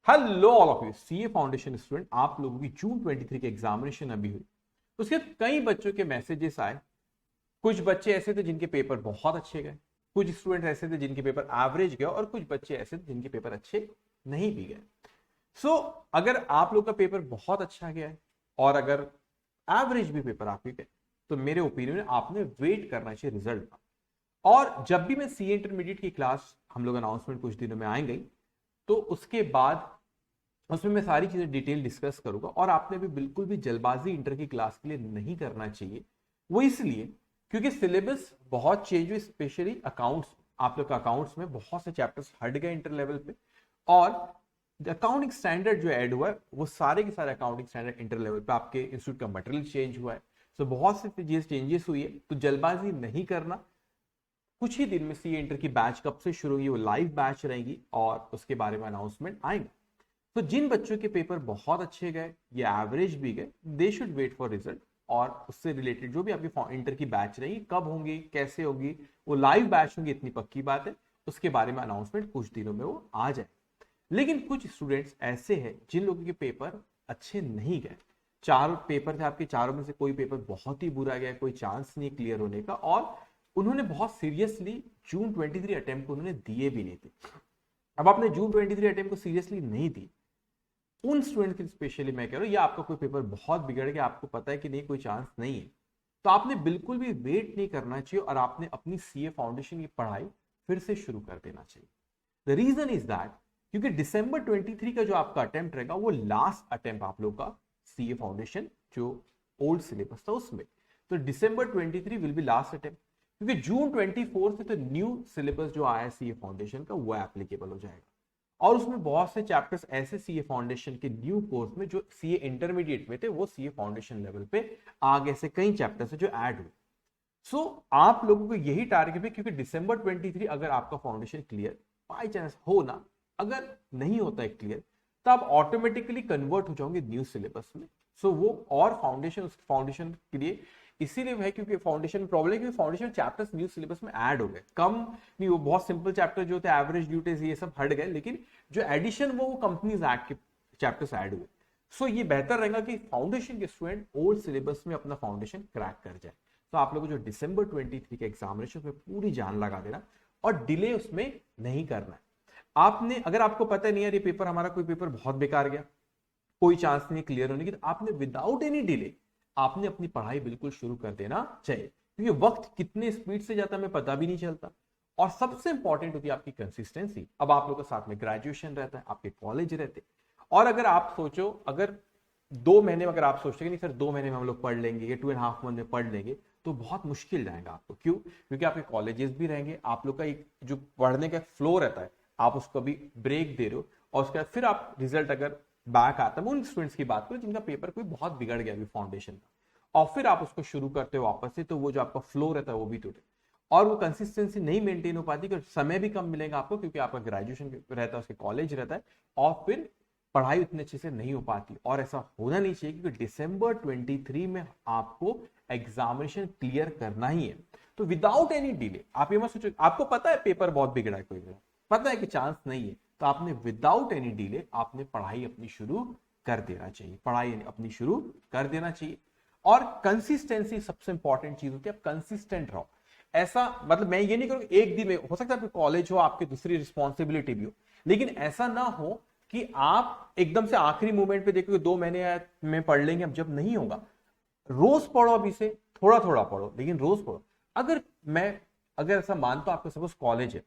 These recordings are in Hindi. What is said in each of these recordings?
Hello all of you CA foundation student. आप लोगों की जून 23 की एग्जामिनेशन अभी हुई, उसके बाद कई बच्चों के मैसेजेस आए। कुछ बच्चे ऐसे थे जिनके पेपर बहुत अच्छे गए, कुछ स्टूडेंट ऐसे थे जिनके पेपर एवरेज गए, और कुछ बच्चे ऐसे थे जिनके पेपर अच्छे नहीं भी गए। सो अगर आप लोग का पेपर बहुत अच्छा गया है और अगर एवरेज भी पेपर आपके गए, तो मेरे ओपिनियन में आपने वेट करना चाहिए रिजल्ट का। और जब भी मैं सीए इंटरमीडिएट की क्लास हम लोग अनाउंसमेंट कुछ दिनों में आएंगे, तो उसके बाद उसमें मैं सारी चीजें डिटेल डिस्कस करूंगा। और आपने भी बिल्कुल भी जल्दबाजी इंटर की क्लास के लिए नहीं करना चाहिए। वो इसलिए क्योंकि सिलेबस बहुत चेंज हुई, स्पेशली अकाउंट्स। आप लोग का अकाउंट्स में बहुत से चैप्टर्स हट गए इंटर लेवल पे, और अकाउंटिंग स्टैंडर्ड जो ऐड हुआ है वो सारे के सारे अकाउंटिंग स्टैंडर्ड इंटर लेवल पे आपके इंस्टीट्यूट का मटेरियल चेंज हुआ है। सो बहुत से चेंजेस हुई है, तो जल्दबाजी नहीं करना। कुछ ही दिन में सी इंटर की बैच कब से शुरू होगी, वो लाइव बैच रहेगी और उसके बारे में अनाउंसमेंट आएंगे। तो जिन बच्चों के पेपर बहुत अच्छे गए या एवरेज भी गए, they should wait for result. और उससे रिलेटेड जो भी आपकी इंटर की बैच रहेगी, कब होंगी कैसे होगी, वो लाइव बैच होंगी, इतनी पक्की बात है। उसके बारे में अनाउंसमेंट कुछ दिनों में वो आ जाए। लेकिन कुछ स्टूडेंट्स ऐसे हैं जिन लोगों के पेपर अच्छे नहीं गए। चार पेपर थे आपके, चारों में से कोई पेपर बहुत ही बुरा गया, कोई चांस नहीं क्लियर होने का, और उन्होंने बहुत सीरियसली जून 23 अटेम्प्ट को उन्होंने दिए भी नहीं थे। अब आपने जून 23 अटेम्प्ट को सीरियसली नहीं दी, उन स्टूडेंट के स्पेशली मैं कह रहा हूं, या आपका कोई पेपर बहुत बिगड़ गया, आपको पता है कि नहीं कोई चांस नहीं है, तो आपने बिल्कुल भी वेट नहीं करना चाहिए और आपने अपनी सीए फाउंडेशन की पढ़ाई फिर से शुरू कर देना चाहिए। द रीजन इज दैट क्योंकि दिसंबर 23 का जो आपका अटेम्प्ट रहेगा वो लास्ट अटेम्प्ट आप लोग का सीए फाउंडेशन जो ओल्ड सिलेबस था उसमें। तो दिसंबर 23 विल बी लास्ट अटेम्प्ट, क्योंकि जून 24 से तो न्यू सिलेबस जो आया सीए फाउंडेशन का वो एप्लीकेबल हो जाएगा। और उसमें बहुत से चैप्टर्स ऐसे सीए फाउंडेशन के न्यू कोर्स में जो सीए इंटरमीडिएट में थे, वो सीए फाउंडेशन लेवल पे आगे से कई चैप्टर्स जो ऐड हुए। सो आप लोगों को यही टारगेट है, क्योंकि दिसंबर 23 अगर आपका फाउंडेशन क्लियर बाई चांस हो ना, अगर नहीं होता है क्लियर, तो आप ऑटोमेटिकली कन्वर्ट हो जाओगे न्यू सिलेबस में। सो वो और फाउंडेशन उस फाउंडेशन के लिए इसीलिए है क्योंकि फाउंडेशन प्रॉब्लम है, क्योंकि फाउंडेशन चैप्टर्स न्यू सिलेबस में ऐड हो गए। कम नहीं, वो बहुत सिंपल चैप्टर जो थे एवरेज ड्यूटीज ये सब हट गए, लेकिन जो एडिशन वो कंपनीज एक्ट के चैप्टर्स ऐड हुए। सो ये बेहतर रहेगा कि फाउंडेशन के स्टूडेंट ओल्ड सिलेबस में अपना फाउंडेशन क्रैक कर जाए। तो आप लोगों को जो दिसंबर 23 के एग्जामिनेशन में पूरी जान लगा देना और डिले उसमें नहीं करना है। आपने अगर आपको पता नहीं है ये पेपर हमारा कोई पेपर बहुत बेकार गया, कोई चांस नहीं क्लियर होने की, तो आपने विदाउट एनी डिले आपने अपनी पढ़ाई बिल्कुल शुरू कर देना चाहिए, क्योंकि वक्त कितने स्पीड से जाता है हमें पता भी नहीं चलता। और सबसे इंपॉर्टेंट होती है आपकी कंसिस्टेंसी। अब आप लोगों के साथ में ग्रेजुएशन रहता है, आपके कॉलेज रहते, और अगर आप सोचो अगर 2 महीने में अगर आप सोचते कि नहीं सर 2 महीने में हम लोग पढ़ लेंगे या 2.5 मंथ में पढ़ लेंगे, तो बहुत मुश्किल जाएगा आपको। क्यों? क्योंकि आपके कॉलेजेस भी रहेंगे, आप लोग का एक जो पढ़ने का फ्लो रहता है आप उसको भी ब्रेक दे रहे हो, और उसके बाद फिर आप रिजल्ट अगर बैक आता है, उन स्टूडेंट्स की बात करो जिनका पेपर कोई बहुत बिगड़ गया अभी फाउंडेशन का, और फिर आप उसको शुरू करते हो वापस से, तो वो जो आपका फ्लो रहता है वो भी टूटे, और वो कंसिस्टेंसी नहीं मेंटेन हो पाती, क्योंकि समय भी कम मिलेगा आपको, क्योंकि आपका ग्रेजुएशन रहता है, उसके कॉलेज रहता है, और फिर पढ़ाई उतने अच्छे से नहीं हो पाती। और ऐसा होना नहीं चाहिए, क्योंकि दिसंबर 23 में आपको एग्जामिनेशन क्लियर करना ही है। तो विदाउट एनी डिले आप ये मत सोचो, आपको पता है पेपर बहुत बिगड़ा है, कोई पता है कि चांस नहीं है, तो आपने विदाउट एनी डिले आपने पढ़ाई अपनी शुरू कर देना चाहिए, पढ़ाई अपनी शुरू कर देना चाहिए। और कंसिस्टेंसी सबसे इंपॉर्टेंट चीज होती है, आप कंसिस्टेंट रहो। ऐसा मतलब मैं ये नहीं करूंगा एक दिन में, हो सकता है आपके कॉलेज हो, आपकी दूसरी रिस्पॉन्सिबिलिटी भी हो, लेकिन ऐसा ना हो कि आप एकदम से आखिरी मोमेंट पे देखो 2 महीने में पढ़ लेंगे, अब जब नहीं होगा। रोज पढ़ो, अभी से थोड़ा थोड़ा पढ़ो, लेकिन रोज पढ़ो। अगर ऐसा मानता हूं आपका सपोज कॉलेज है,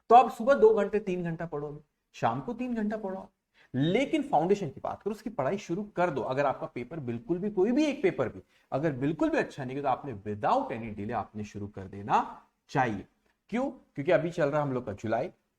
तो आप सुबह 2 घंटे 3 घंटा पढ़ो, शाम को 3 घंटा पढ़ो, लेकिन फाउंडेशन की बात करो, उसकी पढ़ाई शुरू कर दो। अगर आपका पेपर बिल्कुल भी, कोई भी एक पेपर भी अगर बिल्कुल भी अच्छा नहीं, तो आपने विदाउट एनी डिले आपने शुरू कर देना चाहिए। क्यों? क्योंकि अभी चल रहा है हम लोग का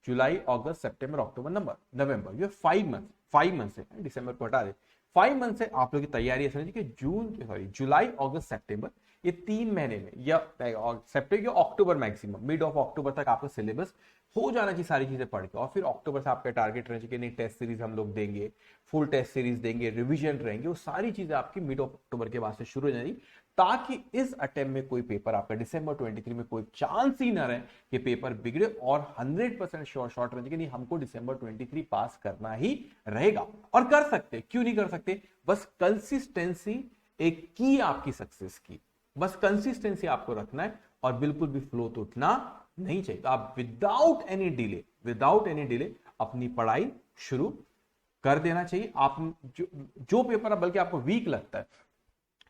जुलाई अगस्त सितंबर अक्टूबर नवंबर, ये 5 मंथ है, दिसंबर को हटा दे, 5 मंथ से आप लोग की तैयारी समझिए कि जुलाई अगस्त सितंबर, ये 3 महीने में, या सितंबर या अक्टूबर मैक्सिमम मिड ऑफ अक्टूबर तक आपका सिलेबस हो जाना चाहिए सारी चीजें पढ़ के। और फिर अक्टूबर से आपका टारगेट रहना चाहिए कि नहीं टेस्ट सीरीज हम लोग देंगे, फुल टेस्ट सीरीज देंगे, रिवीजन रहेंगे, वो सारी चीजें आपकी मिड ऑफ अक्टूबर के बाद से शुरू हो जाएगी। ताकि इस अटेम्प्ट में कोई पेपर आपका दिसंबर 23 में कोई चांस ही ना रहे कि पेपर बिगड़े, और 100% शॉर्ट रहे कि नहीं हमको दिसंबर 23 पास करना ही रहेगा। और कर सकते, क्यों नहीं कर सकते, बस कंसिस्टेंसी एक की आपकी सक्सेस की, बस कंसिस्टेंसी आपको रखना है और बिल्कुल भी फ्लो तो उठना नहीं चाहिए। तो आप विदाउट एनी डिले अपनी पढ़ाई शुरू कर देना चाहिए। आप जो पेपर बल्कि आपको वीक लगता है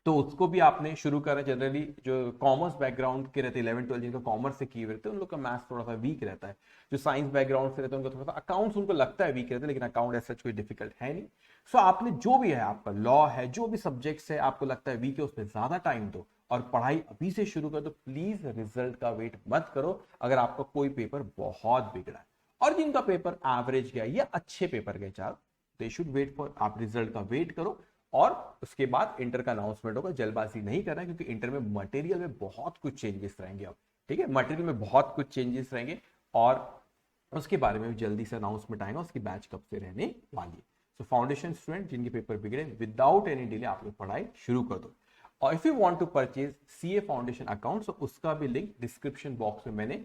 तो उसको भी आपने शुरू करा। जनरली जो कॉमर्स बैकग्राउंड के रहते हैं 11 12 जिनका कॉमर्स से किए हुए रहते हैं उन लोग का मैथ्स थोड़ा सा वीक रहता है। जो साइंस बैकग्राउंड से रहते हैं उनका थोड़ा सा अकाउंट्स उनको लगता है वीक रहता है, लेकिन अकाउंट ऐसा कोई डिफिकल्ट है नहीं। सो आपने जो भी है, आपका लॉ है, जो भी सब्जेक्ट्स है आपको लगता है वीक है, उसमें ज्यादा टाइम दो और पढ़ाई अभी से शुरू कर दो। प्लीज रिजल्ट का वेट मत करो अगर आपका कोई पेपर बहुत बिगड़ा है। और जिनका पेपर एवरेज गया या अच्छे पेपर गए चार, दे शुड वेट फॉर, आप रिजल्ट का वेट करो और उसके बाद इंटर का अनाउंसमेंट होगा। जल्दबाजी नहीं करना है क्योंकि इंटर में मटेरियल में बहुत कुछ चेंजेस रहेंगे अब, ठीक है, मटेरियल में बहुत कुछ चेंजेस रहेंगे और उसके बारे में जल्दी से अनाउंसमेंट आएगा, उसकी बैच कब से रहने वाली है। सो फाउंडेशन स्टूडेंट जिनके पेपर बिगड़े, विदाउट एनी डिले आप लोग पढ़ाई शुरू कर दो। और if you want to purchase CA foundation account, तो उसका भी लिंक डिस्क्रिप्शन बॉक्स में मैंने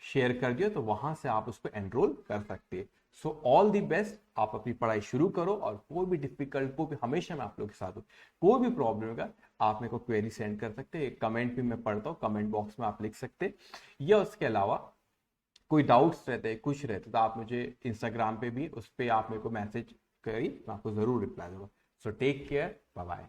शेयर कर दिया, तो वहां से आप उसको एनरोल कर सकते हैं। सो ऑल द बेस्ट, आप अपनी पढ़ाई शुरू करो और कोई भी डिफिकल्ट, कोई भी, हमेशा मैं आप लोगों के साथ हूं, कोई भी प्रॉब्लम होगा आप मेरे को क्वेरी सेंड कर सकते हैं, कमेंट भी मैं पढ़ता हूँ, कमेंट बॉक्स में आप लिख सकते हैं। या उसके अलावा कोई डाउट्स रहते हैं, कुछ रहते तो आप मुझे इंस्टाग्राम पे भी, उस पर आप मेरे को मैसेज करिए, मैं आपको जरूर रिप्लाई दूंगा। So take care, bye bye.